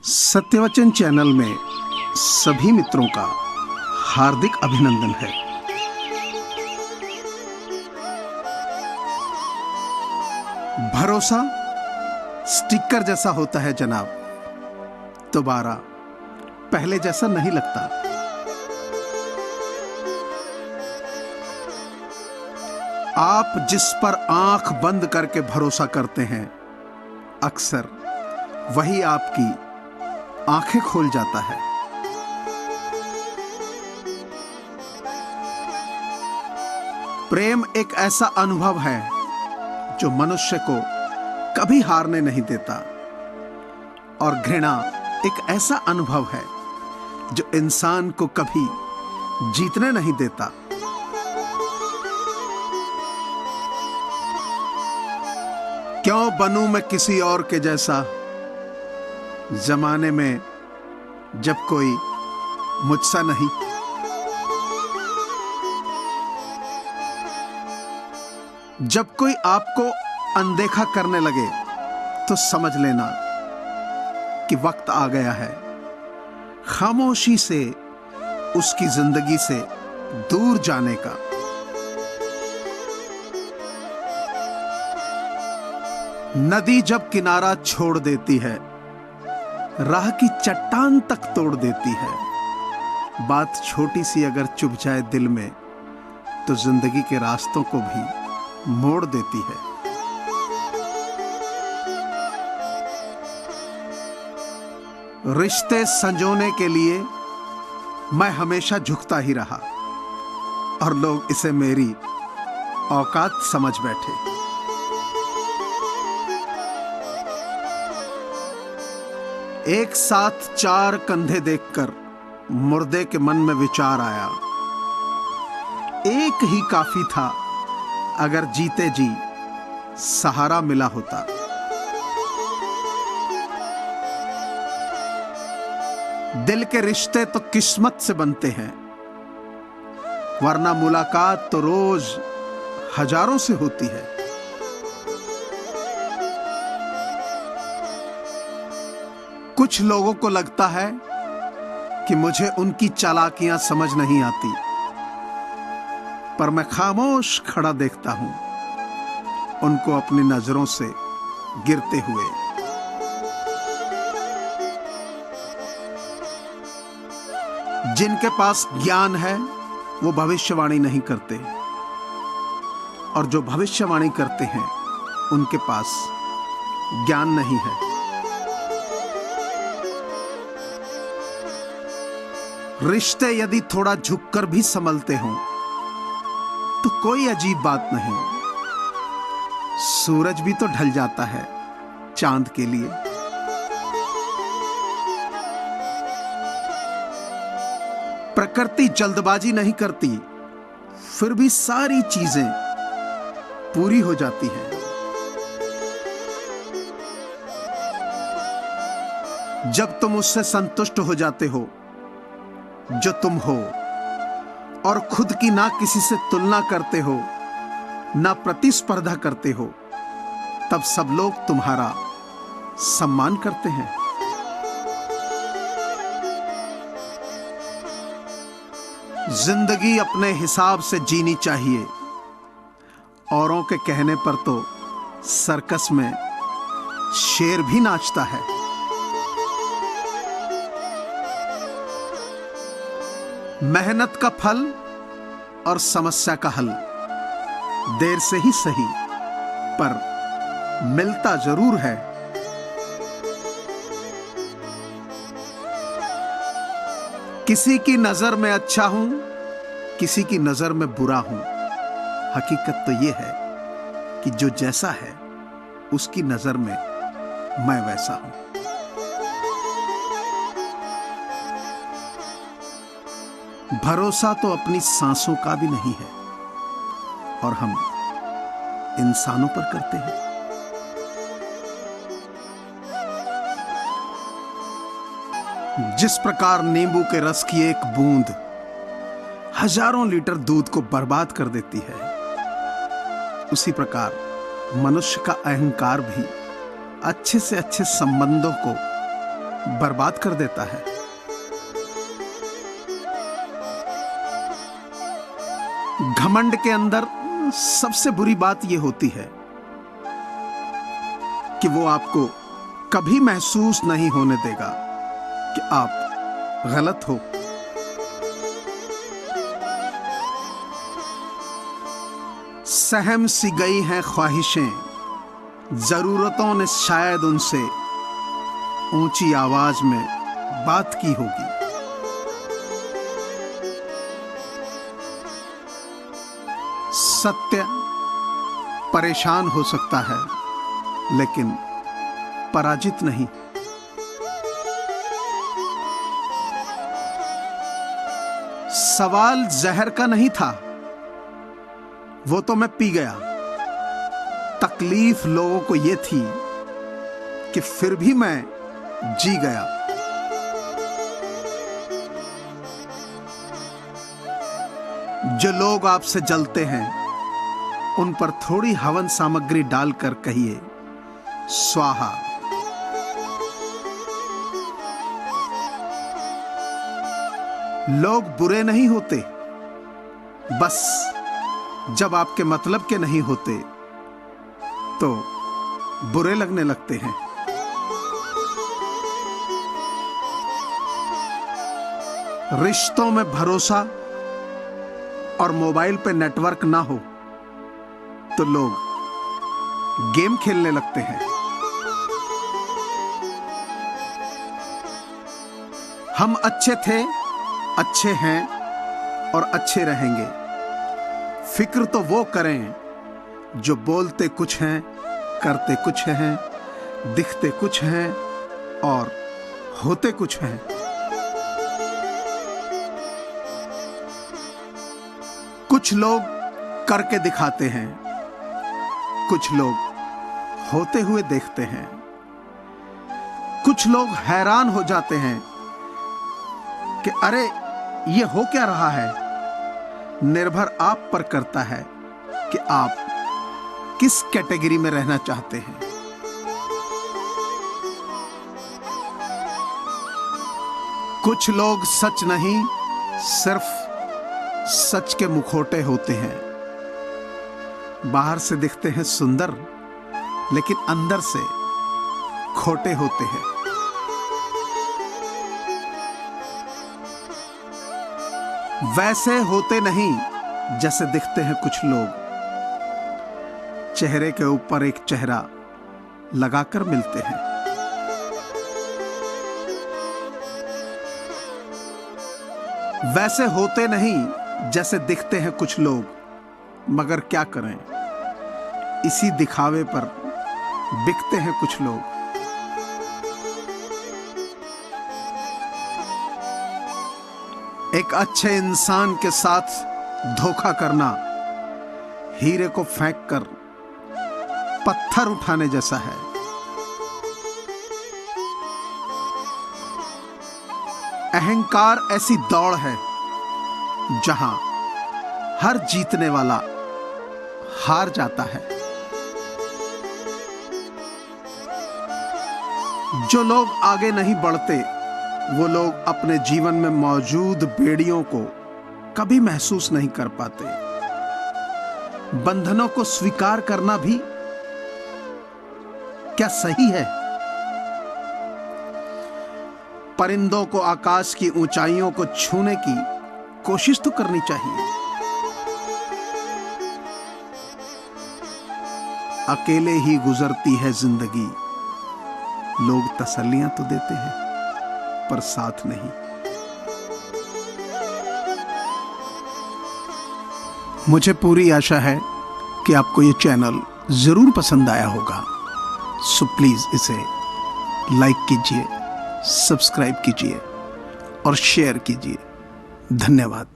सत्यवचन channel में सभी मित्रों का हार्दिक अभिनंदन है। भरोसा स्टिकर जैसा होता है जनाब, दोबारा पहले जैसा नहीं लगता। आप जिस पर आंख बंद करके भरोसा करते हैं, अक्सर वही आपकी आंखें खोल जाता है। प्रेम एक ऐसा अनुभव है जो मनुष्य को कभी हारने नहीं देता, और घृणा एक ऐसा अनुभव है जो इंसान को कभी जीतने नहीं देता। क्यों बनूं मैं किसी और के जैसा, जमाने में जब कोई मुझसा नहीं। जब कोई आपको अनदेखा करने लगे तो समझ लेना कि वक्त आ गया है खामोशी से उसकी जिंदगी से दूर जाने का। नदी जब किनारा छोड़ देती है, राह की चट्टान तक तोड़ देती है। बात छोटी सी अगर चुभ जाए दिल में, तो जिंदगी के रास्तों को भी मोड़ देती है। रिश्ते संजोने के लिए मैं हमेशा झुकता ही रहा, और लोग इसे मेरी औकात समझ बैठे। एक साथ चार कंधे देखकर मुर्दे के मन में विचार आया, एक ही काफी था अगर जीते जी सहारा मिला होता। दिल के रिश्ते तो किस्मत से बनते हैं, वरना मुलाकात तो रोज हजारों से होती है। कुछ लोगों को लगता है कि मुझे उनकी चालाकियां समझ नहीं आती, पर मैं खामोश खड़ा देखता हूं उनको अपनी नजरों से गिरते हुए। जिनके पास ज्ञान है वो भविष्यवाणी नहीं करते, और जो भविष्यवाणी करते हैं उनके पास ज्ञान नहीं है। रिश्ते यदि थोड़ा झुककर भी संभलते हों तो कोई अजीब बात नहीं, सूरज भी तो ढल जाता है चांद के लिए। प्रकृति जल्दबाजी नहीं करती, फिर भी सारी चीजें पूरी हो जाती हैं। जब तुम उससे संतुष्ट हो जाते हो जो तुम हो, और खुद की ना किसी से तुलना करते हो, ना प्रतिस्पर्धा करते हो, तब सब लोग तुम्हारा सम्मान करते हैं। जिंदगी अपने हिसाब से जीनी चाहिए, औरों के कहने पर तो सर्कस में शेर भी नाचता है। मेहनत का फल और समस्या का हल देर से ही सही, पर मिलता जरूर है। किसी की नजर में अच्छा हूं, किसी की नजर में बुरा हूं। हकीकत तो यह है कि जो जैसा है उसकी नजर में मैं वैसा हूं। भरोसा तो अपनी सांसों का भी नहीं है, और हम इंसानों पर करते हैं। जिस प्रकार नींबू के रस की एक बूंद हजारों लीटर दूध को बर्बाद कर देती है, उसी प्रकार मनुष्य का अहंकार भी अच्छे से अच्छे संबंधों को बर्बाद कर देता है। घमंड के अंदर सबसे बुरी बात यह होती है कि वो आपको कभी महसूस नहीं होने देगा कि आप गलत हो। सहम सी गई हैं ख्वाहिशें, जरूरतों ने शायद उनसे ऊंची आवाज में बात की होगी। सत्य परेशान हो सकता है लेकिन पराजित नहीं। सवाल जहर का नहीं था, वो तो मैं पी गया। तकलीफ लोगों को ये थी कि फिर भी मैं जी गया। जो लोग आपसे जलते हैं उन पर थोड़ी हवन सामग्री डालकर कहिए स्वाहा। लोग बुरे नहीं होते, बस जब आपके मतलब के नहीं होते तो बुरे लगने लगते हैं। रिश्तों में भरोसा और मोबाइल पे नेटवर्क ना हो तो लोग गेम खेलने लगते हैं। हम अच्छे थे, अच्छे हैं और अच्छे रहेंगे। फिक्र तो वो करें जो बोलते कुछ हैं, करते कुछ हैं, दिखते कुछ हैं और होते कुछ हैं। कुछ लोग करके दिखाते हैं, कुछ लोग होते हुए देखते हैं। कुछ लोग हैरान हो जाते हैं कि अरे ये हो क्या रहा है। निर्भर आप पर करता है कि आप किस कैटेगरी में रहना चाहते हैं। कुछ लोग सच नहीं, सिर्फ सच के मुखौटे होते हैं। बाहर से दिखते हैं सुंदर लेकिन अंदर से खोटे होते हैं। वैसे होते नहीं जैसे दिखते हैं कुछ लोग। चेहरे के ऊपर एक चेहरा लगाकर मिलते हैं। वैसे होते नहीं जैसे दिखते हैं कुछ लोग, मगर क्या करें, इसी दिखावे पर बिकते हैं कुछ लोग। एक अच्छे इंसान के साथ धोखा करना हीरे को फेंक कर पत्थर उठाने जैसा है। अहंकार ऐसी दौड़ है जहां हर जीतने वाला हार जाता है। जो लोग आगे नहीं बढ़ते वो लोग अपने जीवन में मौजूद बेड़ियों को कभी महसूस नहीं कर पाते। बंधनों को स्वीकार करना भी क्या सही है? परिंदों को आकाश की ऊंचाइयों को छूने की कोशिश तो करनी चाहिए। अकेले ही गुजरती है जिंदगी, लोग तसल्लियां तो देते हैं पर साथ नहीं। मुझे पूरी आशा है कि आपको ये चैनल जरूर पसंद आया होगा। सो प्लीज इसे लाइक कीजिए, सब्सक्राइब कीजिए और शेयर कीजिए। धन्यवाद।